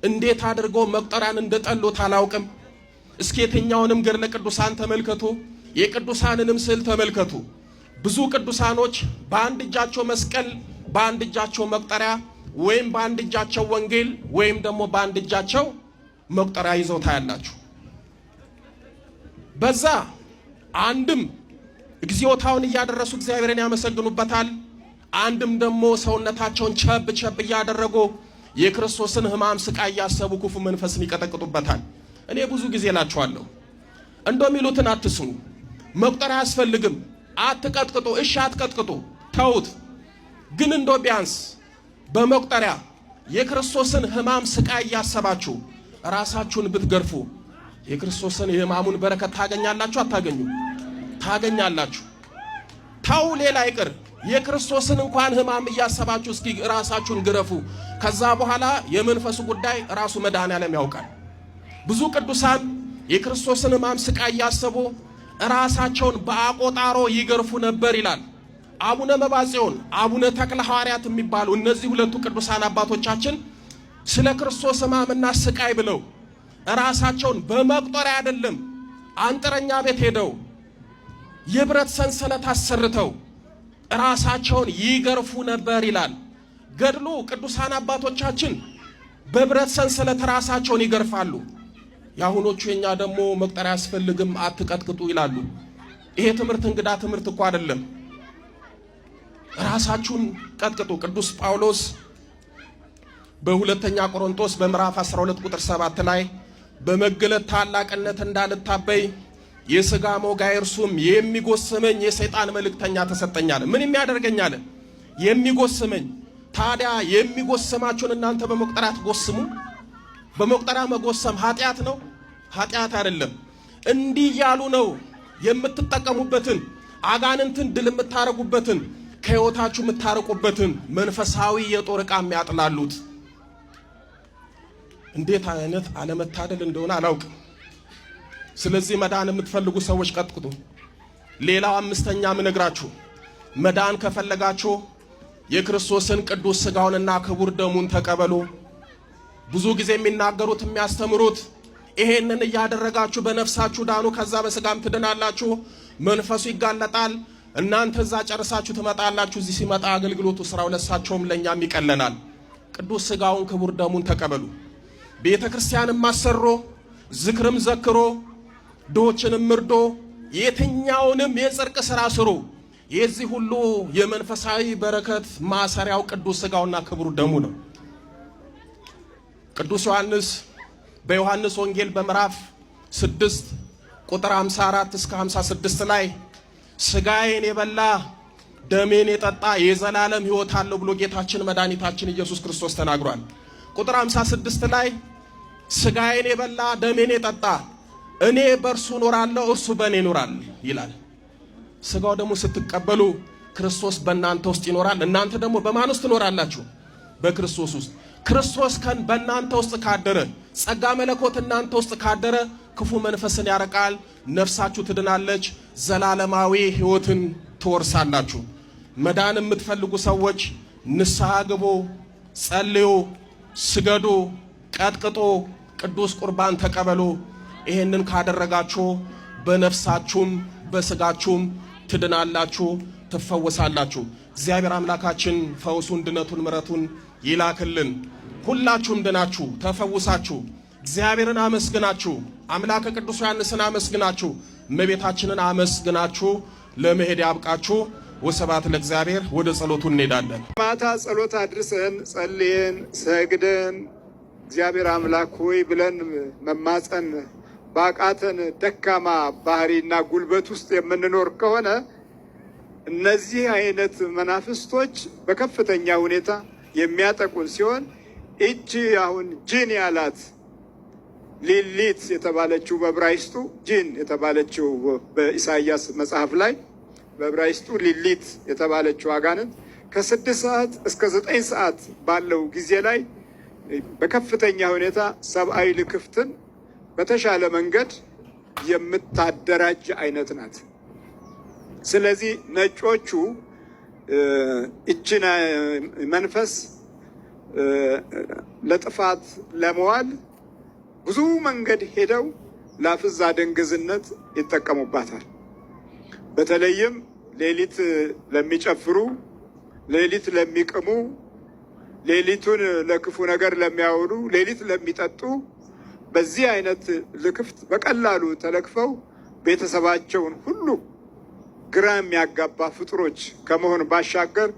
እንዴት አድርጎ መቁጠሪያን እንደጠሉት አላውቅም። እስኪ የትኛውንም ገድለ ቅዱሳን ተመልከቱ፣ የቅዱሳንንም ስዕል ተመልከቱ። ብዙ ቅዱሳኖች በአንድ እጃቸው መስቀል፣ በአንድ እጃቸው መቁጠሪያ ወይም በአንድ እጃቸው ወንጌል ወይም ደግሞ በአንድ እጃቸው መቁጠሪያ ይዘው ታያላችሁ። በዛ አንድም እግዚኦታውን እያደረሱ እግዚአብሔርን ያመሰግኑበታል፣ አንድም ደግሞ ሰውነታቸውን ቸብ ቸብ እያደረጉ የክርስቶስን ሕማም ስቃይ ያሰቡ ክፉ መንፈስን ይቀጠቅጡበታል። እኔ ብዙ ጊዜ እላችኋለሁ እንደሚሉትን አትስሙ። መቁጠሪያ አያስፈልግም፣ አትቀጥቅጡ። እሺ አትቀጥቅጡ፣ ተውት። ግን እንደው ቢያንስ በመቁጠሪያ የክርስቶስን ሕማም ስቃይ ያሰባችሁ ራሳችሁን ብትገርፉ የክርስቶስን የሕማሙን በረከት ታገኛላችሁ። አታገኙ? ታገኛላችሁ። ታው ሌላ ይቅር፣ የክርስቶስን እንኳን ሕማም እያሰባችሁ እስኪ ራሳችሁን ግረፉ። ከዛ በኋላ የመንፈሱ ጉዳይ ራሱ መድኃኔዓለም ያውቃል። ብዙ ቅዱሳን የክርስቶስን ሕማም ስቃይ ያሰቡ ራሳቸውን በአቆጣሮ ይገርፉ ነበር ይላል። አቡነ መባጽዮን፣ አቡነ ተክለ ሐዋርያት የሚባሉ እነዚህ ሁለቱ ቅዱሳን አባቶቻችን ስለ ክርስቶስ ሕማምና ስቃይ ብለው ራሳቸውን በመቁጠሪያ አይደለም አንጥረኛ ቤት ሄደው የብረት ሰንሰለት አሰርተው ራሳቸውን ይገርፉ ነበር ይላል ገድሉ። ቅዱሳን አባቶቻችን በብረት ሰንሰለት ራሳቸውን ይገርፋሉ። ያሁኖቹ የኛ ደግሞ መቁጠሪያ አያስፈልግም አትቀጥቅጡ ይላሉ። ይሄ ትምህርት እንግዳ ትምህርት እኮ አይደለም። ራሳችሁን ቀጥቅጡ። ቅዱስ ጳውሎስ በሁለተኛ ቆሮንቶስ በምዕራፍ 12 ቁጥር 7 ላይ በመገለጥ ታላቅነት እንዳልታበይ የሥጋ ሞጋይ እርሱም የሚጎስመኝ የሰይጣን መልእክተኛ ተሰጠኛለ። ምን የሚያደርገኛለ? የሚጎስመኝ። ታዲያ የሚጎስማችሁን እናንተ በመቁጠሪያ ትጎስሙ? በመቁጠሪያ መጎሰም ኃጢአት ነው? ኃጢአት አይደለም። እንዲህ ያሉ ነው የምትጠቀሙበትን አጋንንትን ድል የምታረጉበትን ከሕይወታችሁ የምታረቁበትን መንፈሳዊ የጦር ዕቃ የሚያጥላሉት። እንዴት አይነት አለመታደል እንደሆነ አላውቅም። ስለዚህ መዳን የምትፈልጉ ሰዎች ቀጥቅጡ። ሌላው አምስተኛ ምነግራችሁ መዳን ከፈለጋችሁ የክርስቶስን ቅዱስ ሥጋውንና ክቡር ደሙን ተቀበሉ። ብዙ ጊዜ የሚናገሩት የሚያስተምሩት ይሄንን እያደረጋችሁ በነፍሳችሁ ዳኑ፣ ከዛ በሥጋም ትድናላችሁ፣ መንፈሱ ይጋለጣል፣ እናንተ እዛ ጨርሳችሁ ትመጣላችሁ። እዚህ ሲመጣ አገልግሎቱ ስራው ለሳቸውም ለኛም ይቀለናል። ቅዱስ ሥጋውን ክቡር ደሙን ተቀበሉ። ቤተ ክርስቲያንም ማሰሮ ዝክርም ዘክሮ ድሆችንም ምርዶ የትኛውንም የጽድቅ ሥራ ስሩ። የዚህ ሁሉ የመንፈሳዊ በረከት ማሰሪያው ቅዱስ ሥጋውና ክቡር ደሙ ነው። ቅዱስ ዮሐንስ በዮሐንስ ወንጌል በምዕራፍ 6 ቁጥር 54 እስከ 56 ላይ ሥጋዬን የበላ ደሜን የጠጣ የዘላለም ሕይወት አለው ብሎ ጌታችን መድኃኒታችን ኢየሱስ ክርስቶስ ተናግሯል። ቁጥር 56 ላይ ሥጋዬን የበላ ደሜን የጠጣ እኔ በእርሱ እኖራለሁ እርሱ በእኔ ይኖራል ይላል። ሥጋው ደግሞ ስትቀበሉ ክርስቶስ በእናንተ ውስጥ ይኖራል። እናንተ ደግሞ በማን ውስጥ ትኖራላችሁ? በክርስቶስ ውስጥ። ክርስቶስ በእናንተ ውስጥ ካደረ፣ ጸጋ መለኮት እናንተ ውስጥ ካደረ ክፉ መንፈስን ያረቃል፣ ነፍሳችሁ ትድናለች፣ ዘላለማዊ ሕይወትን ትወርሳላችሁ። መዳን የምትፈልጉ ሰዎች ንስሐ ግቡ፣ ጸልዩ፣ ስገዱ፣ ቀጥቅጡ፣ ቅዱስ ቁርባን ተቀበሉ። ይሄንን ካደረጋችሁ በነፍሳችሁም በሥጋችሁም ትድናላችሁ፣ ትፈወሳላችሁ። እግዚአብሔር አምላካችን ፈውሱን፣ ድነቱን፣ ምሕረቱን ይላክልን። ሁላችሁም ድናችሁ ተፈውሳችሁ እግዚአብሔርን አመስግናችሁ አምላከ ቅዱስ ዮሐንስን አመስግናችሁ እመቤታችንን አመስግናችሁ ለመሄድ ያብቃችሁ። ወስብሐት ለእግዚአብሔር። ወደ ጸሎቱ እንሄዳለን። ማታ ጸሎት አድርሰን ጸልየን ሰግደን እግዚአብሔር አምላክ ሆይ ብለን መማፀን ባቃተን ደካማ ባህሪና ጉልበት ውስጥ የምንኖር ከሆነ እነዚህ አይነት መናፍስቶች በከፍተኛ ሁኔታ የሚያጠቁን ሲሆን እቺ አሁን ጂን ያላት ሊሊት የተባለችው በዕብራይስጡ ጂን የተባለችው በኢሳይያስ መጽሐፍ ላይ በዕብራይስጡ ሊሊት የተባለችው አጋንንት ከ6 ሰዓት እስከ 9 ሰዓት ባለው ጊዜ ላይ በከፍተኛ ሁኔታ ሰብአዊ ልክፍትን በተሻለ መንገድ የምታደራጅ አይነት ናት። ስለዚህ ነጮቹ እችን መንፈስ ለጥፋት ለመዋል ብዙ መንገድ ሄደው ለፍዝ አደንግዝነት ይጠቀሙባታል። በተለይም ሌሊት ለሚጨፍሩ፣ ሌሊት ለሚቅሙ፣ ሌሊቱን ለክፉ ነገር ለሚያውሉ፣ ሌሊት ለሚጠጡ በዚህ አይነት ልክፍት በቀላሉ ተለክፈው ቤተሰባቸውን ሁሉ ግራ የሚያጋባ ፍጡሮች ከመሆን ባሻገር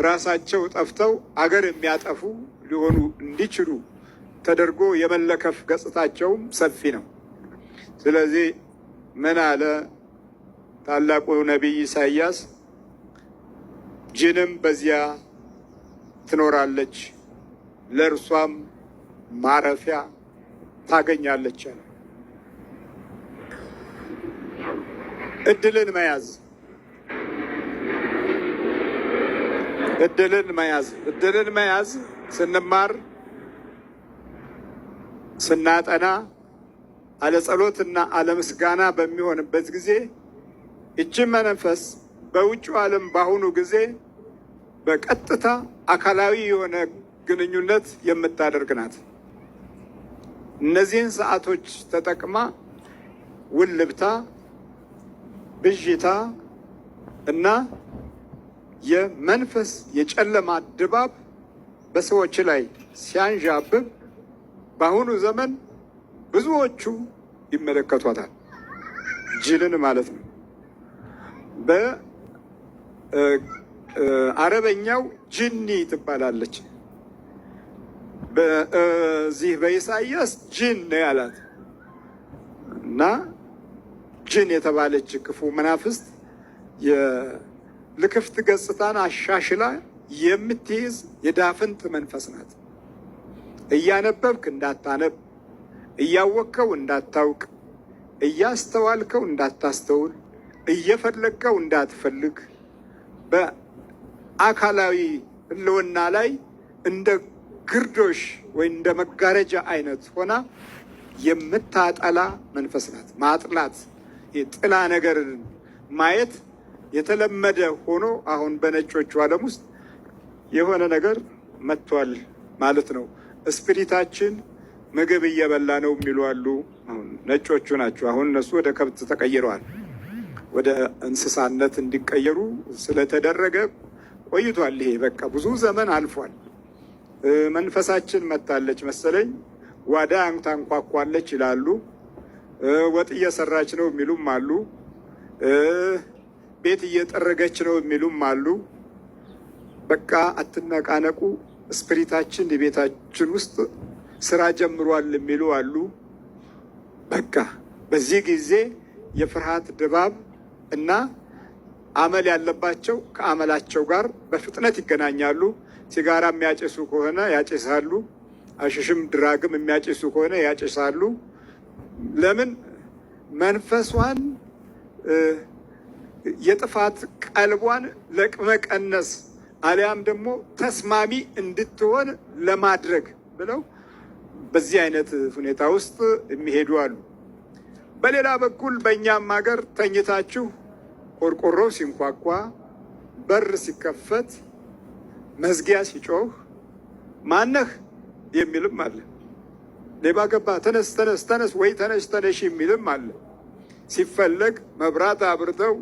ራሳቸው ጠፍተው አገር የሚያጠፉ ሊሆኑ እንዲችሉ ተደርጎ የመለከፍ ገጽታቸውም ሰፊ ነው። ስለዚህ ምን አለ ታላቁ ነቢይ ኢሳይያስ? ጅንም በዚያ ትኖራለች፣ ለእርሷም ማረፊያ ታገኛለች። እድልን መያዝ እድልን መያዝ ስንማር ስናጠና አለጸሎትና አለምስጋና በሚሆንበት ጊዜ እቺ መንፈስ በውጭው ዓለም በአሁኑ ጊዜ በቀጥታ አካላዊ የሆነ ግንኙነት የምታደርግ ናት። እነዚህን ሰዓቶች ተጠቅማ ውልብታ፣ ብዥታ እና የመንፈስ የጨለማ ድባብ በሰዎች ላይ ሲያንዣብብ በአሁኑ ዘመን ብዙዎቹ ይመለከቷታል። ጅልን ማለት ነው። በአረበኛው ጅኒ ትባላለች። በዚህ በኢሳይያስ ጅን ነው ያላት እና ጅን የተባለች ክፉ መናፍስት የልክፍት ገጽታን አሻሽላ የምትይዝ የዳፍንት መንፈስ ናት። እያነበብክ እንዳታነብ፣ እያወቅከው እንዳታውቅ፣ እያስተዋልከው እንዳታስተውል፣ እየፈለግከው እንዳትፈልግ በአካላዊ ሕልውና ላይ እንደ ግርዶሽ ወይ እንደ መጋረጃ አይነት ሆና የምታጠላ መንፈስ ናት። ማጥላት፣ የጥላ ነገር ማየት የተለመደ ሆኖ አሁን በነጮቹ ዓለም ውስጥ የሆነ ነገር መጥቷል ማለት ነው። ስፒሪታችን ምግብ እየበላ ነው የሚሉ አሉ። አሁን ነጮቹ ናቸው። አሁን እነሱ ወደ ከብት ተቀይረዋል። ወደ እንስሳነት እንዲቀየሩ ስለተደረገ ቆይቷል። ይሄ በቃ ብዙ ዘመን አልፏል። መንፈሳችን መታለች መሰለኝ፣ ዋዳ ታንኳኳለች ይላሉ። ወጥ እየሰራች ነው የሚሉም አሉ። ቤት እየጠረገች ነው የሚሉም አሉ። በቃ አትነቃነቁ፣ ስፒሪታችን የቤታችን ውስጥ ስራ ጀምሯል የሚሉ አሉ። በቃ በዚህ ጊዜ የፍርሃት ድባብ እና አመል ያለባቸው ከአመላቸው ጋር በፍጥነት ይገናኛሉ። ሲጋራ የሚያጨሱ ከሆነ ያጨሳሉ። አሽሽም ድራግም የሚያጨሱ ከሆነ ያጨሳሉ። ለምን? መንፈሷን የጥፋት ቀልቧን ለመቀነስ አሊያም ደግሞ ተስማሚ እንድትሆን ለማድረግ ብለው በዚህ አይነት ሁኔታ ውስጥ የሚሄዱ አሉ። በሌላ በኩል በእኛም ሀገር ተኝታችሁ ቆርቆሮ ሲንኳኳ፣ በር ሲከፈት፣ መዝጊያ ሲጮህ ማነህ የሚልም አለ። ሌባ ገባ፣ ተነስ ተነስ ተነስ፣ ወይ ተነሽ ተነሽ የሚልም አለ። ሲፈለግ መብራት አብርተው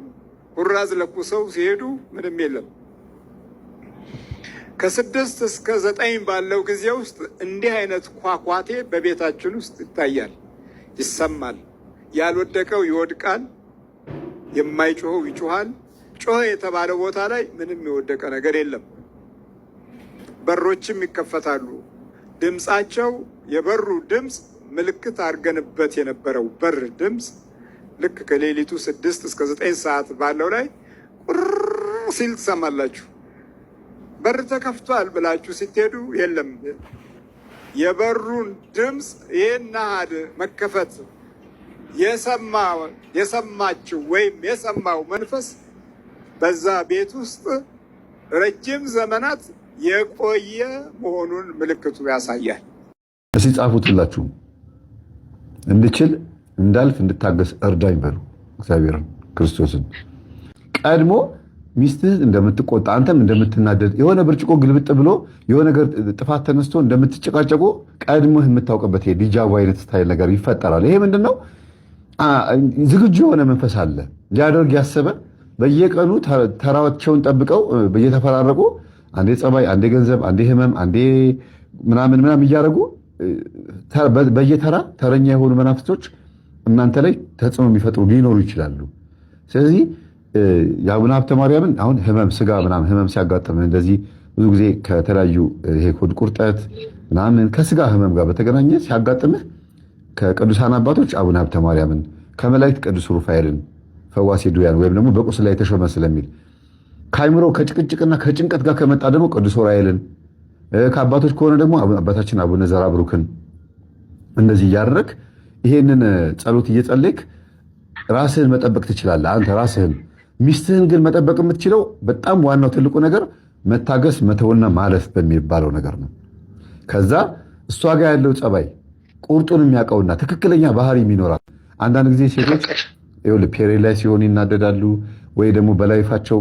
ኩራዝ ለኩሰው ሲሄዱ ምንም የለም። ከ6 እስከ 9 ባለው ጊዜ ውስጥ እንዲህ አይነት ኳኳቴ በቤታችን ውስጥ ይታያል፣ ይሰማል። ያልወደቀው ይወድቃል፣ የማይጮኸው ይጮሃል። ጮኸ የተባለ ቦታ ላይ ምንም የወደቀ ነገር የለም። በሮችም ይከፈታሉ። ድምፃቸው የበሩ ድምፅ ምልክት አድርገንበት የነበረው በር ድምፅ ልክ ከሌሊቱ 6 እስከ 9 ሰዓት ባለው ላይ ቁር ሲል ትሰማላችሁ። በር ተከፍቷል ብላችሁ ስትሄዱ የለም። የበሩን ድምፅ ይህን ያህል መከፈት የሰማችው ወይም የሰማው መንፈስ በዛ ቤት ውስጥ ረጅም ዘመናት የቆየ መሆኑን ምልክቱ ያሳያል። እስኪ ጻፉትላችሁ። እንድችል እንዳልፍ እንድታገስ እርዳኝ በሉ እግዚአብሔርን ክርስቶስን። ቀድሞ ሚስትህ እንደምትቆጣ አንተም እንደምትናደድ የሆነ ብርጭቆ ግልብጥ ብሎ የሆነ ነገር ጥፋት ተነስቶ እንደምትጨቃጨቁ ቀድሞህ የምታውቅበት የዲጃቡ አይነት ስታይል ነገር ይፈጠራል። ይሄ ምንድነው? ዝግጁ የሆነ መንፈስ አለ ሊያደርግ ያሰበ በየቀኑ ተራቸውን ጠብቀው በየተፈራረቁ አንዴ ጸባይ፣ አንዴ ገንዘብ፣ አንዴ ህመም፣ አንዴ ምናምን እያደረጉ በየተራ ተረኛ የሆኑ መናፍስቶች እናንተ ላይ ተጽዕኖ የሚፈጥሩ ሊኖሩ ይችላሉ። ስለዚህ የአቡነ ሀብተ ማርያምን አሁን ህመም ስጋ ምናምን ህመም ሲያጋጥም እንደዚህ ብዙ ጊዜ ከተለያዩ ይሄ ሆድ ቁርጠት ምናምን ከስጋ ህመም ጋር በተገናኘ ሲያጋጥምህ ከቅዱሳን አባቶች አቡነ ሀብተ ማርያምን፣ ከመላእክት ቅዱስ ሩፋኤልን ፈዋሴ ዱያን ወይም ደግሞ በቁስል ላይ የተሾመ ስለሚል፣ ከአይምሮ ከጭቅጭቅና ከጭንቀት ጋር ከመጣ ደግሞ ቅዱስ ዑራኤልን፣ ከአባቶች ከሆነ ደግሞ አባታችን አቡነ ዘራብሩክን እንደዚህ እያደረግ ይሄንን ጸሎት እየጸለይክ ራስህን መጠበቅ ትችላለህ። አንተ ራስህን። ሚስትህን ግን መጠበቅ የምትችለው በጣም ዋናው ትልቁ ነገር መታገስ፣ መተውና ማለፍ በሚባለው ነገር ነው። ከዛ እሷ ጋር ያለው ጸባይ ቁርጡን የሚያውቀውና ትክክለኛ ባህሪ የሚኖራል። አንዳንድ ጊዜ ሴቶች ፔሬድ ላይ ሲሆኑ ይናደዳሉ፣ ወይ ደግሞ በላይፋቸው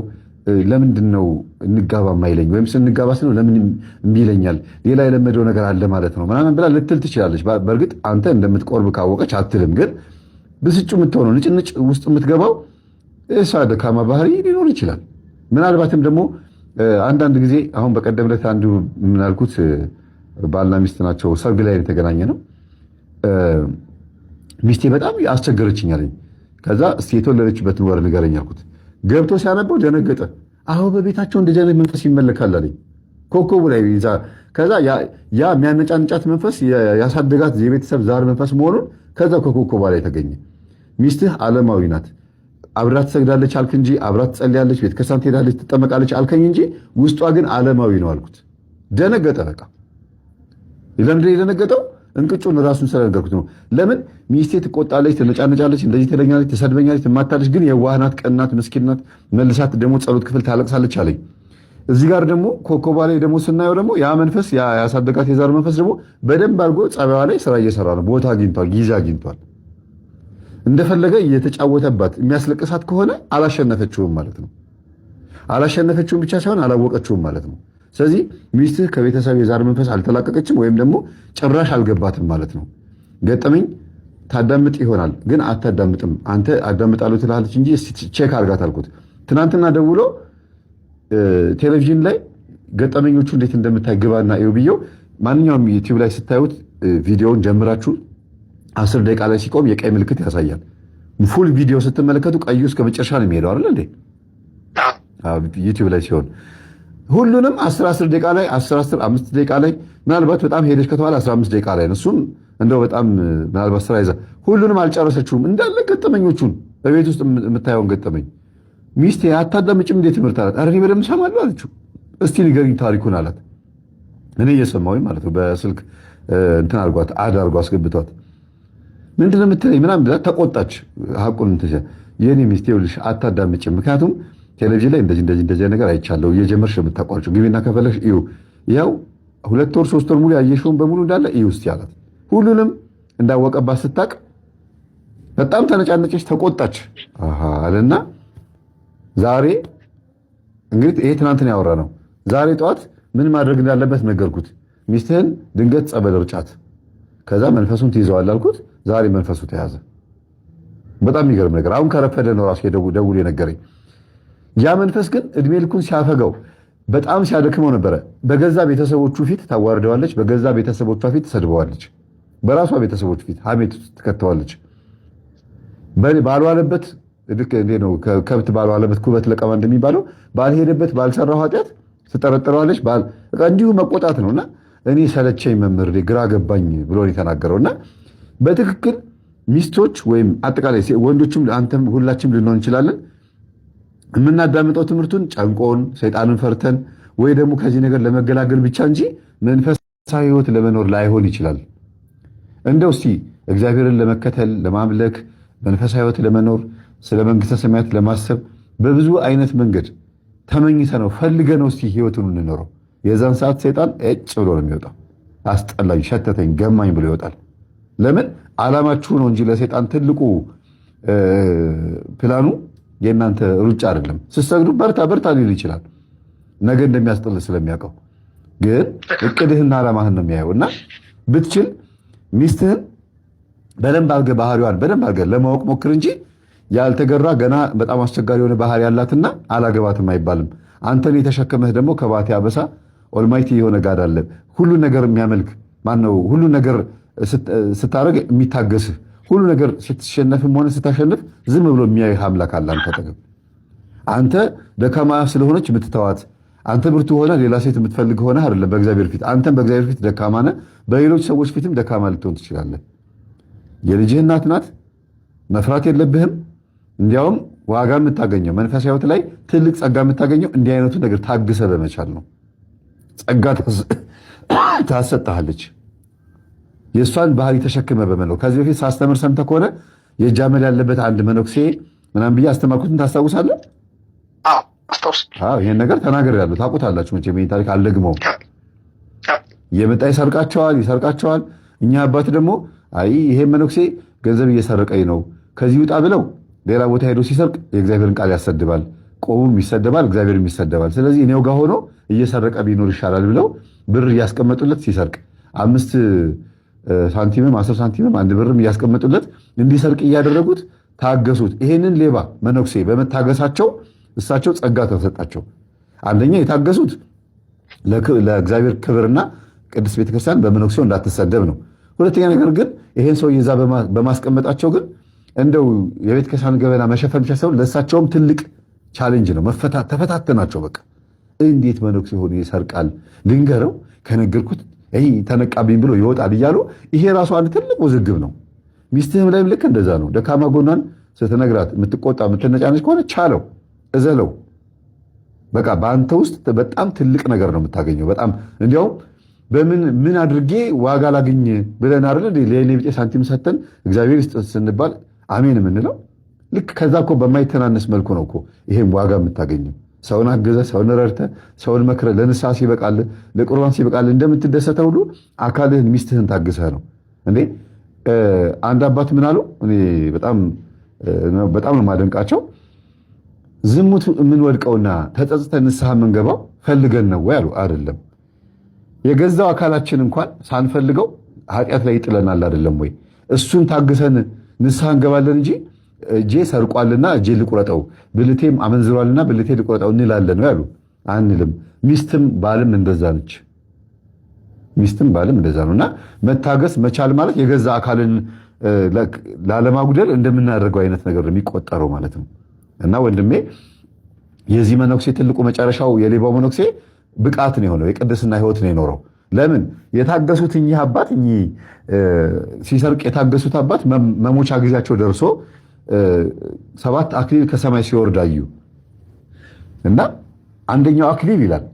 ለምንድን ነው እንጋባ ማይለኝ ወይም ስንጋባ ስለው ለምን እምቢ ይለኛል ሌላ የለመደው ነገር አለ ማለት ነው ምናምን ብላ ልትል ትችላለች። በእርግጥ አንተ እንደምትቆርብ ካወቀች አትልም። ግን ብስጩ የምትሆነው ንጭንጭ ውስጥ የምትገባው እሷ ደካማ ባህሪ ሊኖር ይችላል። ምናልባትም ደግሞ አንዳንድ ጊዜ አሁን በቀደም ዕለት አንዱ ምናልኩት ባልና ሚስት ናቸው፣ ሰርግ ላይ የተገናኘ ነው። ሚስቴ በጣም አስቸገረችኝ አለኝ። ከዛ እስቲ የተወለደችበትን ወር ንገረኝ አልኩት። ገብቶ ሲያነበው ደነገጠ። አሁን በቤታቸው እንደዚህ አይነት መንፈስ ይመለካል አለኝ። ኮከቡ ላይ ይዛ ከዛ ያ የሚያነጫንጫት መንፈስ ያሳደጋት የቤተሰብ ዛር መንፈስ መሆኑን ከዛ ከኮከቧ ላይ ተገኘ። ሚስትህ ዓለማዊ ናት፣ አብራት ትሰግዳለች አልክ እንጂ አብራት ትጸልያለች፣ ቤተክርስቲያን ትሄዳለች፣ ትጠመቃለች አልከኝ እንጂ ውስጧ ግን ዓለማዊ ነው አልኩት። ደነገጠ። በቃ ለምንድን ነው የደነገጠው? እንቅጩን ራሱን ስለነገርኩት ነው። ለምን ሚስቴ ትቆጣለች፣ ትነጫነጫለች፣ እንደዚህ ትለኛለች፣ ትሰድበኛለች፣ ትማታለች፣ ግን የዋህናት፣ ቀናት፣ ምስኪናት፣ መልሳት ደግሞ ጸሎት ክፍል ታለቅሳለች አለኝ። እዚህ ጋር ደግሞ ኮከቧ ላይ ደግሞ ስናየው ደግሞ ያ መንፈስ ያሳደጋት የዛር መንፈስ ደግሞ በደንብ አድርጎ ጸባይዋ ላይ ስራ እየሰራ ነው። ቦታ አግኝቷል፣ ጊዜ አግኝቷል። እንደፈለገ እየተጫወተባት የሚያስለቅሳት ከሆነ አላሸነፈችውም ማለት ነው። አላሸነፈችውም ብቻ ሳይሆን አላወቀችውም ማለት ነው። ስለዚህ ሚስትህ ከቤተሰብ የዛር መንፈስ አልተላቀቀችም ወይም ደግሞ ጭራሽ አልገባትም ማለት ነው። ገጠመኝ ታዳምጥ ይሆናል ግን አታዳምጥም። አንተ አዳምጣለሁ ትላለች እንጂ ቼክ አድርጋት አልኩት። ትናንትና ደውሎ ቴሌቪዥን ላይ ገጠመኞቹ እንዴት እንደምታይ ግባና ይው ብየው። ማንኛውም ዩቲዩብ ላይ ስታዩት ቪዲዮውን ጀምራችሁ 10 ደቂቃ ላይ ሲቆም የቀይ ምልክት ያሳያል። ፉል ቪዲዮ ስትመለከቱ ቀዩ እስከ መጨረሻ ነው የሚሄደው አይደል እንዴ? ዩቲዩብ ላይ ሲሆን ሁሉንም 10 ደቂቃ ላይ 10 5 ደቂቃ ላይ ምናልባት በጣም ሄደች ከተባለ 15 ደቂቃ ላይ ነው። እሱም እንደው በጣም ምናልባት ስራ ይዛ ሁሉንም አልጨረሰችውም። እንዳለ ገጠመኞቹን በቤት ውስጥ የምታየውን ገጠመኝ ሚስቴ አታዳምጭም እንዴት ትምህርት አላት። ኧረ እኔ በደምብ እሰማለሁ አለችው። እስቲ ንገሪኝ ታሪኩን አላት። እኔ እየሰማሁኝ ማለት ነው። በስልክ እንትን አድርጓት አድርጎ አስገብቷት ምንድን ነው የምትለኝ ምናምን ብላ ተቆጣች። ሐቁን እንትን የኔ ሚስቴ ይኸውልሽ አታዳምጭም፣ ምክንያቱም ቴሌቪዥን ላይ እንደዚህ ነገር አይቻለሁ፣ እየጀመርሽ የምታቋርጪው ግቢና ከፈለሽ እዩ፣ ያው 2 ወር 3 ወር ሙሉ ያየሽውን በሙሉ እንዳለ እዩ እስቲ አላት። ሁሉንም እንዳወቀባት ስታቅ በጣም ተነጫነጨች፣ ተቆጣች አለና ዛሬ እንግዲህ ይሄ ትናንትና ያወራ ነው። ዛሬ ጠዋት ምን ማድረግ እንዳለበት ነገርኩት። ሚስትህን ድንገት ጸበል ርጫት፣ ከዛ መንፈሱን ትይዘዋል አልኩት። ዛሬ መንፈሱ ተያዘ። በጣም የሚገርም ነገር። አሁን ከረፈደ ነው ራሱ ደውሎ የነገረኝ። ያ መንፈስ ግን እድሜ ልኩን ሲያፈገው በጣም ሲያደክመው ነበረ። በገዛ ቤተሰቦቹ ፊት ታዋርደዋለች፣ በገዛ ቤተሰቦቿ ፊት ትሰድበዋለች፣ በራሷ ቤተሰቦች ፊት ሐሜት ትከተዋለች። ባልዋለበት ልክ እንዴ ነው ከብት ባልዋለበት ኩበት ለቀማ እንደሚባለው ባልሄደበት ባልሰራው ኃጢአት ትጠረጥረዋለች። እንዲሁ መቆጣት ነውና እኔ ሰለቸኝ መምህር ግራ ገባኝ ብሎ የተናገረውና በትክክል ሚስቶች ወይም አጠቃላይ ወንዶችም አንተም ሁላችንም ልንሆን እንችላለን። የምናዳምጠው ትምህርቱን ጨንቆን ሰይጣንን ፈርተን ወይ ደግሞ ከዚህ ነገር ለመገላገል ብቻ እንጂ መንፈሳዊ ሕይወት ለመኖር ላይሆን ይችላል። እንደው እስቲ እግዚአብሔርን ለመከተል ለማምለክ መንፈሳዊ ሕይወት ለመኖር ስለ መንግስተ ሰማያት ለማሰብ በብዙ አይነት መንገድ ተመኝተ ነው ፈልገ ነው እስቲ ሕይወቱን እንኖረው። የዛን ሰዓት ሰይጣን እጭ ብሎ ነው የሚወጣው። አስጠላኝ፣ ሸተተኝ፣ ገማኝ ብሎ ይወጣል። ለምን? ዓላማችሁ ነው እንጂ ለሰይጣን ትልቁ ፕላኑ የእናንተ ሩጫ አይደለም። ስትሰግዱ በርታ በርታ ሊል ይችላል፣ ነገ እንደሚያስጥል ስለሚያውቀው። ግን እቅድህና ዓላማህን ነው የሚያየው። እና ብትችል ሚስትህን በደንብ አድርገህ ባህሪዋን በደንብ አድርገህ ለማወቅ ሞክር እንጂ ያልተገራ ገና በጣም አስቸጋሪ የሆነ ባህሪ ያላትና አላገባትም አይባልም። አንተን የተሸከመህ ደግሞ ከባቴ አበሳ ኦልማይቲ የሆነ ጋድ አለ። ሁሉ ነገር የሚያመልክ ማነው? ሁሉ ነገር ስታደርግ የሚታገስህ፣ ሁሉ ነገር ስትሸነፍም ሆነ ስታሸንፍ ዝም ብሎ የሚያይህ አምላክ አለ አንተ አጠገብ። አንተ ደካማ ስለሆነች የምትተዋት፣ አንተ ብርቱ ሆነ ሌላ ሴት የምትፈልግ ሆነ አይደለም በእግዚአብሔር ፊት። አንተም በእግዚአብሔር ፊት ደካማ ነህ፣ በሌሎች ሰዎች ፊትም ደካማ ልትሆን ትችላለህ። የልጅህ እናት ናት፣ መፍራት የለብህም። እንዲያውም ዋጋ የምታገኘው መንፈሳዊ ሕይወት ላይ ትልቅ ጸጋ የምታገኘው እንዲህ አይነቱ ነገር ታግሰ በመቻል ነው። ጸጋ ታሰጥሃለች። የእሷን ባህሪ ተሸክመ በመለው። ከዚህ በፊት ሳስተምር ሰምተህ ከሆነ የእጃመል ያለበት አንድ መነኩሴ ምናምን ብዬ አስተማርኩትን ታስታውሳለህ? ይሄን ነገር ተናግሬያለሁ። ታውቁታላችሁ መቼም ይሄን ታሪክ አልደግመውም። የመጣ ይሰርቃቸዋል። እኛ አባት ደግሞ አይ ይሄ መነኩሴ ገንዘብ እየሰረቀኝ ነው ከዚህ ውጣ ብለው ሌላ ቦታ ሄዶ ሲሰርቅ የእግዚአብሔርን ቃል ያሰድባል፣ ቆቡም ይሰደባል፣ እግዚአብሔርም ይሰደባል። ስለዚህ እኔው ጋር ሆኖ እየሰረቀ ቢኖር ይሻላል ብለው ብር እያስቀመጡለት ሲሰርቅ 5 ሳንቲምም 10 ሳንቲምም 1 ብርም እያስቀመጡለት እንዲሰርቅ እያደረጉት ታገሱት። ይሄንን ሌባ መነኩሴ በመታገሳቸው እሳቸው ጸጋ ተሰጣቸው። አንደኛ የታገሱት ለእግዚአብሔር ክብርና ቅድስት ቤተክርስቲያን በመነኩሴው እንዳትሰደብ ነው። ሁለተኛ ነገር ግን ይሄን ሰው ይዛ በማስቀመጣቸው ግን እንደው የቤተ ክርስቲያን ገበና መሸፈን ብቻ ሳይሆን ለእሳቸውም ትልቅ ቻሌንጅ ነው። ተፈታተናቸው። በቃ እንዴት መነኩሴ ሆኖ ይሰርቃል? ልንገረው፣ ከነገርኩት ተነቃብኝ ብሎ ይወጣል እያሉ ይሄ ራሱ አንድ ትልቅ ውዝግብ ነው። ሚስትህም ላይም ልክ እንደዛ ነው። ደካማ ጎኗን ስትነግራት የምትቆጣ የምትነጫነች ከሆነ ቻለው፣ እዘለው። በቃ በአንተ ውስጥ በጣም ትልቅ ነገር ነው የምታገኘው። በጣም እንዲያውም ምን አድርጌ ዋጋ ላግኝ ብለን አይደል ለኔ ቢጤ ሳንቲም ሰተን እግዚአብሔር ይስጥ ስንባል አሜን የምንለው። ልክ ከዛ እኮ በማይተናነስ መልኩ ነው እኮ ይሄም ዋጋ የምታገኘው። ሰውን አገዘ፣ ሰውን ረድተ፣ ሰውን መክረ፣ ለንስሐ ሲበቃል፣ ለቁርባን ሲበቃል እንደምትደሰተው ሁሉ አካልህን ሚስትህን ታግሰህ ነው እንዴ። አንድ አባት ምን አሉ? እኔ በጣም ነው የማደንቃቸው። ዝሙት የምንወድቀውና ተጸጽተን ንስሐ የምንገባው ፈልገን ነው ወይ አሉ። አይደለም፣ የገዛው አካላችን እንኳን ሳንፈልገው ኃጢአት ላይ ይጥለናል አይደለም ወይ? እሱን ታግሰን ንስሐ እንገባለን እንጂ እጄ ሰርቋልና እጄ ልቁረጠው፣ ብልቴም አመንዝሯልና ብልቴ ልቁረጠው እንላለን ነው ያሉ። አንልም። ሚስትም ባልም እንደዛ ነች። ሚስትም ባልም እንደዛ ነውና መታገስ መቻል ማለት የገዛ አካልን ላለማጉደል እንደምናደርገው አይነት ነገር የሚቆጠረው ማለት ነው። እና ወንድሜ የዚህ መነኩሴ ትልቁ መጨረሻው የሌባው መነኩሴ ብቃት ነው የሆነው፣ የቅድስና ሕይወት ነው የኖረው። ለምን የታገሱት እኚህ አባት ሲሰርቅ የታገሱት አባት መሞቻ ጊዜያቸው ደርሶ 7 አክሊል ከሰማይ ሲወርድ አዩ። እና አንደኛው አክሊል ይላል፣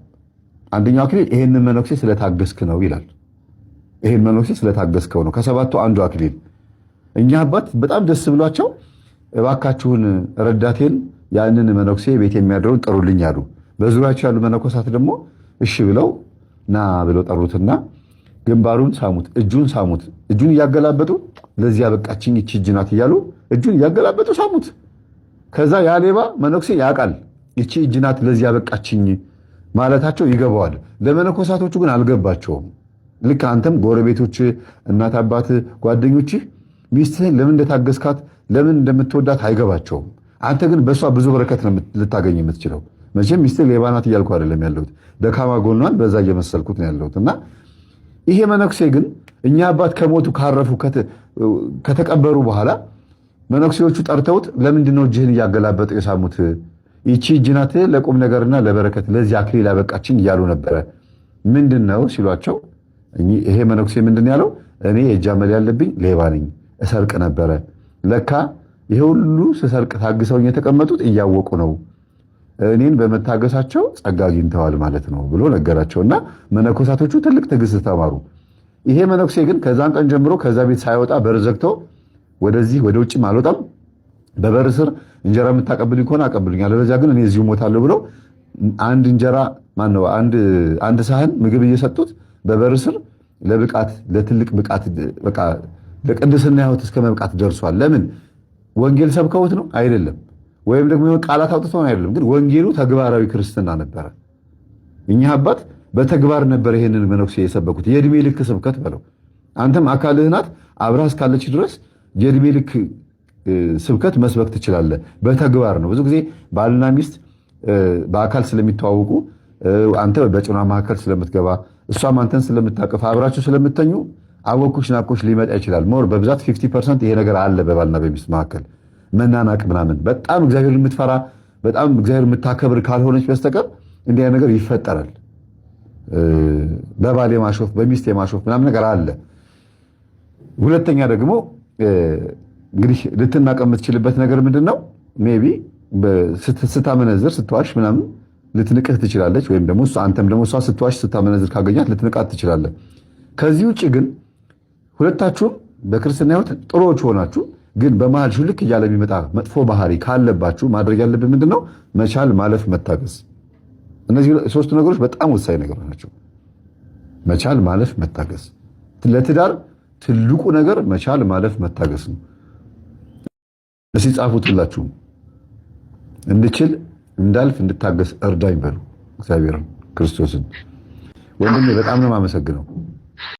አንደኛው አክሊል ይሄንን መነኩሴ ስለታገስክ ነው ይላል። ይሄን መነኩሴ ስለታገስከው ነው ከ7ቱ አንዱ አክሊል። እኛ አባት በጣም ደስ ብሏቸው እባካችሁን ረዳቴን ያንን መነኩሴ ቤት የሚያድረውን ጥሩልኝ አሉ። በዙሪያቸው ያሉ መነኮሳት ደግሞ እሺ ብለው ና ብለው ጠሩትና ግንባሩን ሳሙት፣ እጁን ሳሙት። እጁን እያገላበጡ ለዚህ ያበቃችኝ እቺ እጅ ናት እያሉ እጁን እያገላበጡ ሳሙት። ከዛ ያ ሌባ መነኩሴ ያውቃል እቺ እጅ ናት ለዚህ ያበቃችኝ ማለታቸው ይገባዋል። ለመነኮሳቶቹ ግን አልገባቸውም። ልክ አንተም ጎረቤቶች፣ እናት፣ አባት፣ ጓደኞች ሚስትህን ለምን እንደታገስካት ለምን እንደምትወዳት አይገባቸውም። አንተ ግን በእሷ ብዙ በረከት ነው ልታገኝ የምትችለው። መቼም ሚስትህ ሌባ ናት እያልኩ አይደለም ያለሁት፣ ደካማ ጎኗን በዛ እየመሰልኩት ነው ያለሁት። እና ይሄ መነኩሴ ግን እኛ አባት ከሞቱ ካረፉ ከተቀበሩ በኋላ መነኩሴዎቹ ጠርተውት ለምንድን ነው እጅህን እያገላበጡ የሳሙት? ይቺ እጅ ናት ለቁም ነገርና ለበረከት ለዚህ አክሊል ያበቃችኝ እያሉ ነበረ። ምንድን ነው ሲሏቸው ይሄ መነኩሴ ምንድን ያለው? እኔ የእጅ አመል ያለብኝ ሌባ ነኝ፣ እሰርቅ ነበረ። ለካ ይሄ ሁሉ ስሰርቅ ታግሰውኝ የተቀመጡት እያወቁ ነው፣ እኔን በመታገሳቸው ጸጋ አግኝተዋል ማለት ነው ብሎ ነገራቸውና መነኮሳቶቹ ትልቅ ትዕግስት ተማሩ። ይሄ መነኩሴ ግን ከዛን ቀን ጀምሮ ከዛ ቤት ሳይወጣ በር ዘግቶ ወደዚህ ወደ ውጭም አልወጣም፣ በበር ስር እንጀራ የምታቀብልኝ ከሆነ አቀብልኝ፣ አለበለዚያ ግን እኔ እዚሁ ሞታለሁ ብለው አንድ እንጀራ ማነው አንድ ሳህን ምግብ እየሰጡት በበር ስር ለብቃት ለትልቅ ብቃት በቃ ለቅድስና ሕይወት እስከ መብቃት ደርሷል። ለምን? ወንጌል ሰብከውት ነው? አይደለም። ወይም ደግሞ ቃላት አውጥተው አይደለም፣ ግን ወንጌሉ ተግባራዊ ክርስትና ነበረ። እኛ አባት በተግባር ነበር ይሄንን መነኩሴ የሰበኩት። የእድሜ ልክ ስብከት በለው። አንተም አካልህ ናት፣ አብረህ እስካለች ድረስ የእድሜ ልክ ስብከት መስበክ ትችላለህ። በተግባር ነው። ብዙ ጊዜ ባልና ሚስት በአካል ስለሚተዋወቁ አንተ በጭኗ መካከል ስለምትገባ እሷም አንተን ስለምታቀፍ አብራችሁ ስለምተኙ አወኩሽ ናቆሽ ሊመጣ ይችላል። ሞር በብዛት 50% ይሄ ነገር አለ በባልና በሚስት መካከል መናናቅ ምናምን። በጣም እግዚአብሔር የምትፈራ በጣም እግዚአብሔር የምታከብር ካልሆነች በስተቀር እንዲህ አይነት ነገር ይፈጠራል። በባል የማሾፍ በሚስት የማሾፍ ምናምን ነገር አለ። ሁለተኛ ደግሞ እንግዲህ ልትናቀ የምትችልበት ነገር ምንድነው? ሜቢ ስታመነዝር ስትዋሽ ምናምን ልትንቅህ ትችላለች። ወይም ደግሞ አንተም ደግሞ እሷ ስትዋሽ ስታመነዝር ካገኛት ልትንቃት ትችላለህ። ከዚህ ውጭ ግን ሁለታችሁም በክርስትና ሕይወት ጥሩዎች ሆናችሁ ግን በመሃል ሹልክ እያለ የሚመጣ መጥፎ ባህሪ ካለባችሁ ማድረግ ያለብን ምንድነው? መቻል፣ ማለፍ፣ መታገስ። እነዚህ ሶስቱ ነገሮች በጣም ወሳኝ ነገሮች ናቸው። መቻል፣ ማለፍ፣ መታገስ። ለትዳር ትልቁ ነገር መቻል፣ ማለፍ፣ መታገስ ነው። እስኪ ጻፉት ሁላችሁም። እንድችል እንዳልፍ እንድታገስ እርዳኝ በሉ እግዚአብሔርን ክርስቶስን። ወንድሜ በጣም ነው የማመሰግነው።